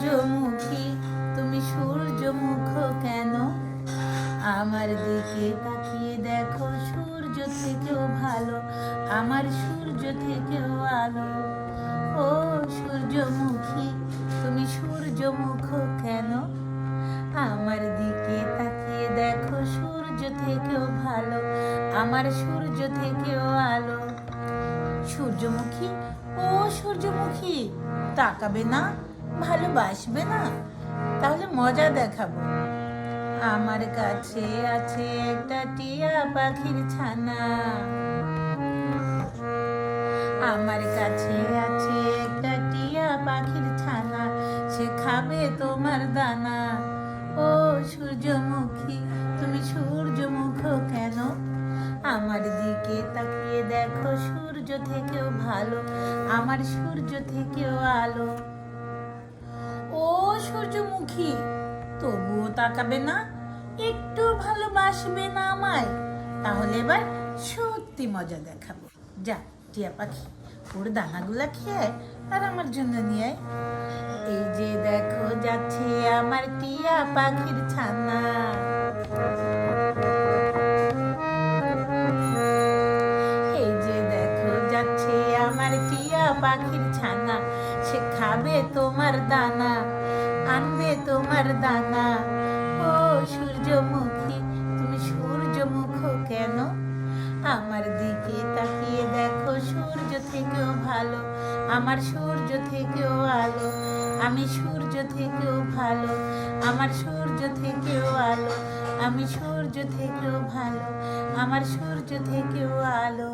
সূর্যমুখী তুমি সূর্যমুখ কেন? আমার দিকে তাকিয়ে দেখো, সূর্য থেকেও ভালো, আমার সূর্য থেকেও আলো। ও সূর্যমুখী তুমি সূর্যমুখ কেন? আমার দিকে তাকিয়ে দেখো, সূর্য থেকেও ভালো, আমার সূর্য থেকেও আলো। সূর্যমুখী, ও সূর্যমুখী, তাকাবে না? ভালোবাসবে না? তাহলে মজা দেখাবো। আমার কাছে আছে একটা টিয়া পাখির ছানা, আমার কাছে আছে একটা টিয়া পাখির ছানা, সে খাবে তোমার দানা। ও সূর্যমুখী তুমি সূর্যমুখ কেন? আমার দিকে তাকিয়ে দেখো, সূর্য থেকেও ভালো, আমার সূর্য থেকেও আলো। ও সূর্যমুখী, তবুও তাকাবে না? একটু ভালোবাসবে না আমায়? তাহলে এবার সত্যি মজা দেখাবো। যা টিয়া পাখি, ওর দানাগুলা খেয়ে আর আমার জন্য নিয়ে আয়। এই যে দেখো যাচ্ছে আমার টিয়া পাখির ছানা, এই যে দেখো যাচ্ছে আমার টিয়া পাখির ছানা, সে খাবে তোমার দানা, আনবে তোমার দানা। ও সূর্যমুখী তুমি সূর্যমুখ কেন? আমার দিকে তাকিয়ে দেখো, সূর্য থেকেও ভালো, আমার সূর্য থেকেও আলো, আমি সূর্য থেকেও ভালো, আমার সূর্য থেকেও আলো, আমি সূর্য থেকেও ভালো, আমার সূর্য থেকেও আলো।